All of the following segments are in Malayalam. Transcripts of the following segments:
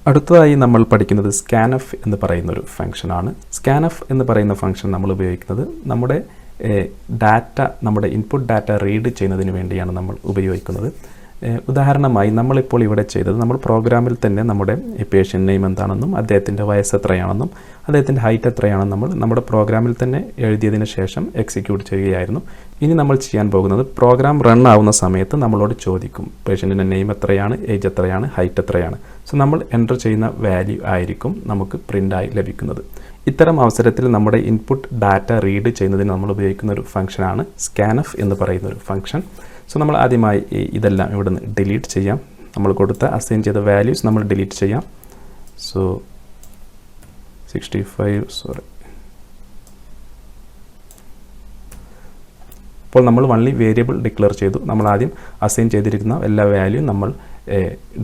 അടുത്തതായി നമ്മൾ പഠിക്കുന്നത് സ്കാനഫ് എന്ന് പറയുന്ന ഒരു ഫംഗ്ഷനാണ്. സ്കാനഫ് എന്ന് പറയുന്ന ഫംഗ്ഷൻ നമ്മൾ ഉപയോഗിക്കുന്നത് നമ്മുടെ ഡാറ്റ, നമ്മുടെ ഇൻപുട്ട് ഡാറ്റ റീഡ് ചെയ്യുന്നതിന് വേണ്ടിയാണ് നമ്മൾ ഉപയോഗിക്കുന്നത്. ഉദാഹരണമായി നമ്മളിപ്പോൾ ഇവിടെ ചെയ്തത്, നമ്മൾ പ്രോഗ്രാമിൽ തന്നെ നമ്മുടെ പേഷ്യൻ്റ് നെയിം എന്താണെന്നും അദ്ദേഹത്തിൻ്റെ വയസ്സ് എത്രയാണെന്നും അദ്ദേഹത്തിൻ്റെ ഹൈറ്റ് എത്രയാണെന്നും നമ്മൾ നമ്മുടെ പ്രോഗ്രാമിൽ തന്നെ എഴുതിയതിന് ശേഷം എക്സിക്യൂട്ട് ചെയ്യുകയായിരുന്നു. ഇനി നമ്മൾ ചെയ്യാൻ പോകുന്നത്, പ്രോഗ്രാം റൺ ആവുന്ന സമയത്ത് നമ്മളോട് ചോദിക്കും പേഷ്യൻറ്റിൻ്റെ നെയിം എത്രയാണ്, ഏജ് എത്രയാണ്, ഹൈറ്റ് എത്രയാണ്. സോ നമ്മൾ എൻ്റർ ചെയ്യുന്ന വാല്യൂ ആയിരിക്കും നമുക്ക് പ്രിൻ്റായി ലഭിക്കുന്നത്. ഇത്തരം അവസരത്തിൽ നമ്മുടെ ഇൻപുട്ട് ഡാറ്റ റീഡ് ചെയ്യുന്നതിന് നമ്മൾ ഉപയോഗിക്കുന്ന ഒരു ഫംഗ്ഷനാണ് സ്കാനഫ് എന്ന് പറയുന്ന ഒരു ഫംഗ്ഷൻ. സോ നമ്മൾ ആദ്യമായി ഇതെല്ലാം ഇവിടെ നിന്ന് ഡിലീറ്റ് ചെയ്യാം. നമ്മൾ കൊടുത്ത അസൈൻ ചെയ്ത വാല്യൂസ് നമ്മൾ ഡിലീറ്റ് ചെയ്യാം. സോ 65 ഇപ്പോൾ നമ്മൾ വൺലി വേരിയബിൾ ഡിക്ലെയർ ചെയ്തു. നമ്മൾ ആദ്യം അസൈൻ ചെയ്തിരിക്കുന്ന എല്ലാ വാല്യൂ നമ്മൾ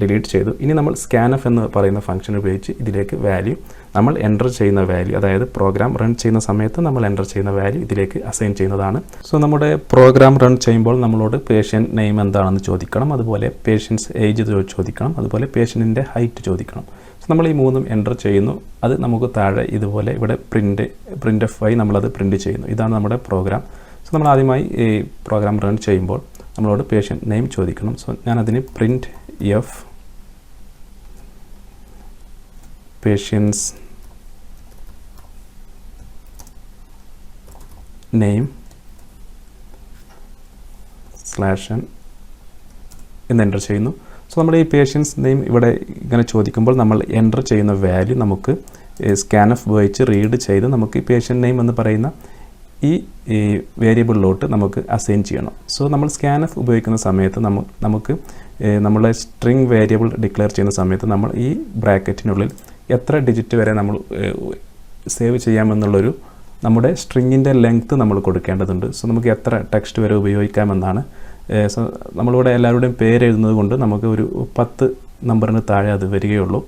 ഡിലീറ്റ് ചെയ്തു. ഇനി നമ്മൾ സ്കാനഫ് എന്ന് പറയുന്ന ഫംഗ്ഷൻ ഉപയോഗിച്ച് ഇതിലേക്ക് വാല്യൂ നമ്മൾ എൻ്റർ ചെയ്യുന്ന വാല്യൂ, അതായത് പ്രോഗ്രാം റൺ ചെയ്യുന്ന സമയത്ത് നമ്മൾ എൻ്റർ ചെയ്യുന്ന വാല്യൂ ഇതിലേക്ക് അസൈൻ ചെയ്യുന്നതാണ്. സോ നമ്മുടെ പ്രോഗ്രാം റൺ ചെയ്യുമ്പോൾ നമ്മളോട് പേഷ്യൻ്റ് നെയിം എന്താണെന്ന് ചോദിക്കണം, അതുപോലെ പേഷ്യൻസ് ഏജ് ചോദിക്കണം, അതുപോലെ പേഷ്യൻറ്റിൻ്റെ ഹൈറ്റ് ചോദിക്കണം. സോ നമ്മൾ ഈ മൂന്നും എൻ്റർ ചെയ്യുന്നു. അത് നമുക്ക് താഴെ ഇതുപോലെ ഇവിടെ പ്രിൻ്റ് എഫ് ആയി നമ്മളത് പ്രിൻ്റ് ചെയ്യുന്നു. ഇതാണ് നമ്മുടെ പ്രോഗ്രാം. സോ നമ്മൾ ആദ്യമായി ഈ പ്രോഗ്രാം റൺ ചെയ്യുമ്പോൾ നമ്മളോട് പേഷ്യൻ്റ് നെയിം ചോദിക്കണം. സോ ഞാനതിന് print f patients name /n എന്ന് എൻ്റർ ചെയ്യുന്നു. സോ നമ്മുടെ ഈ പേഷ്യൻസ് നെയിം ഇവിടെ ഇങ്ങനെ ചോദിക്കുമ്പോൾ നമ്മൾ എൻ്റർ ചെയ്യുന്ന വാല്യൂ നമുക്ക് സ്കാനഫ് ഉപയോഗിച്ച് റീഡ് ചെയ്ത് നമുക്ക് ഈ പേഷ്യൻ്റ് നെയിം എന്ന് പറയുന്ന ഈ വേരിയബിളിലോട്ട് നമുക്ക് അസൈൻ ചെയ്യണം. സോ നമ്മൾ സ്കാനഫ് ഉപയോഗിക്കുന്ന സമയത്ത് നമുക്ക് നമ്മളെ സ്ട്രിങ് വേരിയബിൾ ഡിക്ലെയർ ചെയ്യുന്ന സമയത്ത് നമ്മൾ ഈ ബ്രാക്കറ്റിനുള്ളിൽ എത്ര ഡിജിറ്റ് വരെ നമ്മൾ സേവ് ചെയ്യാമെന്നുള്ളൊരു നമ്മുടെ സ്ട്രിങ്ങിൻ്റെ ലെങ്ത്ത് നമ്മൾ കൊടുക്കേണ്ടതുണ്ട്. സോ നമുക്ക് എത്ര ടെക്സ്റ്റ് വരെ ഉപയോഗിക്കാമെന്നാണ്. സോ നമ്മളിവിടെ എല്ലാവരുടെയും പേര് എഴുതുന്നത് കൊണ്ട് നമുക്ക് ഒരു 10 നമ്പറിന് താഴെ അത് വരികയുള്ളൂ.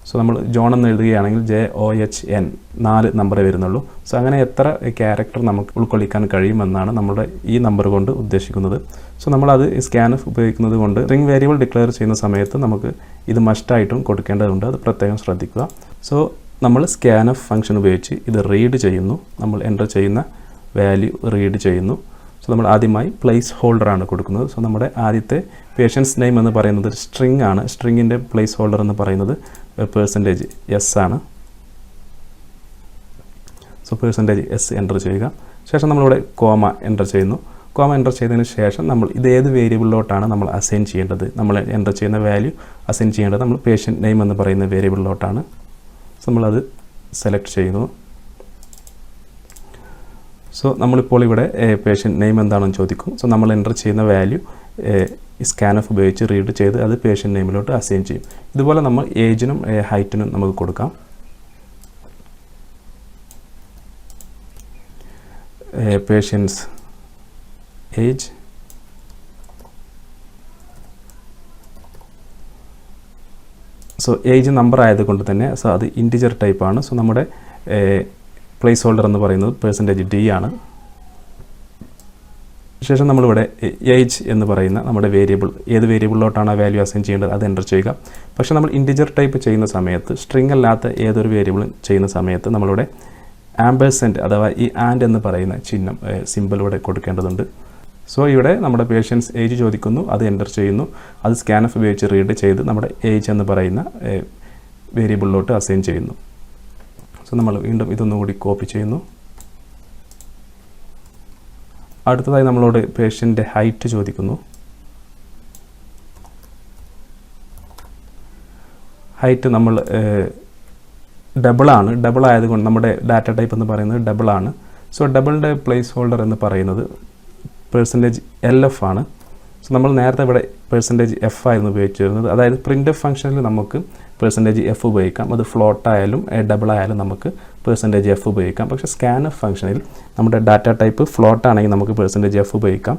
സോ നമ്മൾ ജോൺ എന്ന് എഴുതുകയാണെങ്കിൽ JOHN 4 നമ്പറേ വരുന്നുള്ളൂ. സോ അങ്ങനെ എത്ര ക്യാരക്ടർ നമുക്ക് ഉൾക്കൊള്ളിക്കാൻ കഴിയുമെന്നാണ് നമ്മുടെ ഈ നമ്പർ കൊണ്ട് ഉദ്ദേശിക്കുന്നത്. സോ നമ്മളത് സ്കാനഫ് ഉപയോഗിക്കുന്നത് കൊണ്ട് സ്ട്രിംഗ് വേരിയബിൾ ഡിക്ലെയർ ചെയ്യുന്ന സമയത്ത് നമുക്ക് ഇത് മസ്റ്റായിട്ടും കൊടുക്കേണ്ടതുണ്ട്. അത് പ്രത്യേകം ശ്രദ്ധിക്കുക. സോ നമ്മൾ സ്കാനഫ് ഫംഗ്ഷൻ ഉപയോഗിച്ച് ഇത് റീഡ് ചെയ്യുന്നു. നമ്മൾ എൻ്റർ ചെയ്യുന്ന വാല്യൂ റീഡ് ചെയ്യുന്നു. സോ നമ്മൾ ആദ്യമായി പ്ലേസ് ഹോൾഡറാണ് കൊടുക്കുന്നത്. സോ നമ്മുടെ ആദ്യത്തെ പേഷ്യൻസ് നെയിം എന്ന് പറയുന്നത് സ്ട്രിംഗ് ആണ്. സ്ട്രിങ്ങിൻ്റെ പ്ലേസ് ഹോൾഡർ എന്ന് പറയുന്നത് %s ആണ്. സോ %s എൻ്റർ ചെയ്യുക. ശേഷം നമ്മളിവിടെ കോമ എൻ്റർ ചെയ്യുന്നു. കോമ എൻ്റർ ചെയ്തതിന് ശേഷം നമ്മൾ ഇത് ഏത് വേരിയബിളിലോട്ടാണ് നമ്മൾ അസൈൻ ചെയ്യേണ്ടത്, നമ്മൾ എൻ്റർ ചെയ്യുന്ന വാല്യൂ അസൈൻ ചെയ്യേണ്ടത് നമ്മൾ പേഷ്യൻ്റ് നെയിം എന്ന് പറയുന്ന വേരിയബിളിലോട്ടാണ്. സോ നമ്മളത് സെലക്ട് ചെയ്യുന്നു. സോ നമ്മളിപ്പോൾ ഇവിടെ പേഷ്യൻ്റ് നെയിം എന്താണെന്ന് ചോദിക്കും. സോ നമ്മൾ എൻ്റർ ചെയ്യുന്ന വാല്യൂ സ്കാനഫ് ഉപയോഗിച്ച് റീഡ് ചെയ്ത് അത് പേഷ്യൻ്റ് നെയിമിലോട്ട് അസൈൻ ചെയ്യും. ഇതുപോലെ നമ്മൾ ഏജിനും ഹൈറ്റിനും നമുക്ക് കൊടുക്കാം. Patients age, so age number ആയതുകൊണ്ട് തന്നെ സോ അത് ഇൻറ്റിജർ ടൈപ്പാണ്. സോ നമ്മുടെ പ്ലേസ് ഹോൾഡർ എന്ന് പറയുന്നത് %d ആണ്. ശേഷം നമ്മളിവിടെ ഏജ് എന്ന് പറയുന്ന നമ്മുടെ വേരിയബിൾ, ഏത് വേരിയബിളിലോട്ടാണ് ആ വാല്യൂ അസൈൻ ചെയ്യേണ്ടത് അത് എൻ്റർ ചെയ്യുക. പക്ഷേ നമ്മൾ ഇൻറ്റിജർ ടൈപ്പ് ചെയ്യുന്ന സമയത്ത്, സ്ട്രിംഗ് അല്ലാത്ത ഏതൊരു വേരിയബിളും ചെയ്യുന്ന സമയത്ത് നമ്മളിവിടെ ആംബേഴ്സൻറ്റ് അഥവാ ഈ ആൻഡ് എന്ന് പറയുന്ന ചിഹ്നം സിമ്പിൾ ഇവിടെ കൊടുക്കേണ്ടതുണ്ട്. സോ ഇവിടെ നമ്മുടെ പേഷ്യൻസ് ഏജ് ചോദിക്കുന്നു, അത് എൻ്റർ ചെയ്യുന്നു. അത് സ്കാനഫ് ഉപയോഗിച്ച് റീഡ് ചെയ്ത് നമ്മുടെ ഏജ് എന്ന് പറയുന്ന വേരിയബിളിലോട്ട് അസൈൻ ചെയ്യുന്നു. സോ നമ്മൾ വീണ്ടും ഇതൊന്നുകൂടി കോപ്പി ചെയ്യുന്നു. അടുത്തതായി നമ്മളോട് പേഷ്യൻ്റെ ഹൈറ്റ് ചോദിക്കുന്നു. ഹൈറ്റ് നമ്മൾ ഡബിളാണ്. ഡബിൾ ആയതുകൊണ്ട് നമ്മുടെ ഡാറ്റ ടൈപ്പ് എന്ന് പറയുന്നത് ഡബിളാണ്. സോ ഡബിളിൻ്റെ പ്ലേസ് ഹോൾഡർ എന്ന് പറയുന്നത് %LF ആണ്. സോ നമ്മൾ നേരത്തെ ഇവിടെ %f ആയിരുന്നു ഉപയോഗിച്ചിരുന്നത്. അതായത് പ്രിൻ്റ് എഫ് ഫംഗ്ഷനിൽ നമുക്ക് %f ഉപയോഗിക്കാം. അത് ഫ്ലോട്ട് ആയാലും ഡബിൾ ആയാലും നമുക്ക് %f ഉപയോഗിക്കാം. പക്ഷേ സ്കാനഫ് ഫംഗ്ഷനിൽ നമ്മുടെ ഡാറ്റ ടൈപ്പ് ഫ്ലോട്ട് ആണെങ്കിൽ നമുക്ക് %f ഉപയോഗിക്കാം.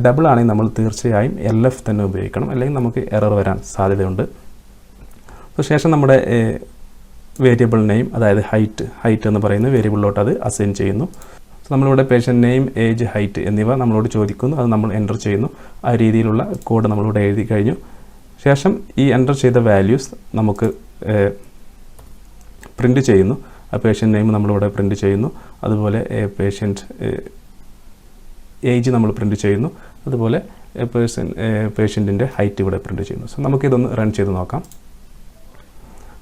ഡബിൾ ആണെങ്കിൽ നമ്മൾ തീർച്ചയായും LF തന്നെ ഉപയോഗിക്കണം, അല്ലെങ്കിൽ നമുക്ക് എറർ വരാൻ സാധ്യതയുണ്ട്. സോ ശേഷം നമ്മുടെ വേരിയബിൾ നെയിം, അതായത് ഹൈറ്റ് എന്ന് പറയുന്ന വേരിയബിളിലോട്ട് അത് അസൈൻ ചെയ്യുന്നു. സോ നമ്മളിവിടെ പേഷ്യൻ്റ് നെയിം, ഏജ്, ഹൈറ്റ് എന്നിവ നമ്മളോട് ചോദിക്കുന്നു. അത് നമ്മൾ എൻ്റർ ചെയ്യുന്നു. ആ രീതിയിലുള്ള കോഡ് നമ്മളിവിടെ എഴുതി കഴിഞ്ഞു. ശേഷം ഈ എൻ്റർ ചെയ്ത വാല്യൂസ് നമുക്ക് പ്രിൻറ്റ് ചെയ്യുന്നു. ആ പേഷ്യൻ്റ് നെയിം നമ്മളിവിടെ പ്രിൻറ്റ് ചെയ്യുന്നു. അതുപോലെ ഏജ് നമ്മൾ പ്രിൻറ്റ് ചെയ്യുന്നു. അതുപോലെ പേഷ്യൻറ്റിൻ്റെ ഹൈറ്റ് ഇവിടെ പ്രിൻറ്റ് ചെയ്യുന്നു. സോ നമുക്കിതൊന്ന് റൺ ചെയ്ത് നോക്കാം.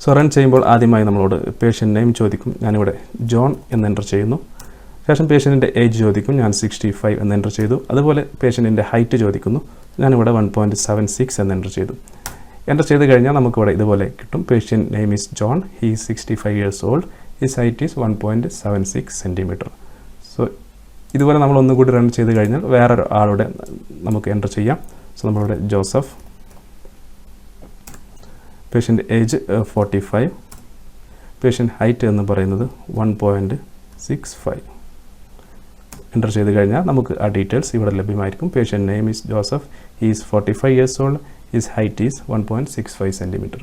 സോ റൺ ചെയ്യുമ്പോൾ ആദ്യമായി നമ്മളോട് പേഷ്യൻ്റ് നെയിം ചോദിക്കും. ഞാനിവിടെ ജോൺ എന്ന് എൻ്റർ ചെയ്യുന്നു. ശേഷം പേഷ്യൻറ്റിൻ്റെ ഏജ് ചോദിക്കും. ഞാൻ 65 എന്ന് എൻ്റർ ചെയ്തു. അതുപോലെ പേഷ്യൻറ്റിൻ്റെ ഹൈറ്റ് ചോദിക്കുന്നു. ഞാനിവിടെ 1.76 എന്ന് എൻ്റർ ചെയ്തു. എൻ്റർ ചെയ്ത് കഴിഞ്ഞാൽ നമുക്കിവിടെ ഇതുപോലെ കിട്ടും. Patient name is John, he is 65 years old, his height is 1.76 centimeter. So ഇതുപോലെ നമ്മൾ ഒന്നുകൂടി റൺ ചെയ്ത് കഴിഞ്ഞാൽ വേറൊരു ആളുടെ നമുക്ക് എൻ്റർ ചെയ്യാം. സോ നമ്മളിവിടെ Joseph, patient age 45, patient height എന്ന് പറയുന്നത് 1.65 എൻ്റർ ചെയ്ത് കഴിഞ്ഞാൽ നമുക്ക് ആ ഡീറ്റെയിൽസ് ഇവിടെ ലഭ്യമായിരിക്കും. Patient name is Joseph, he is 45 years old, his height is 1.65 centimeter.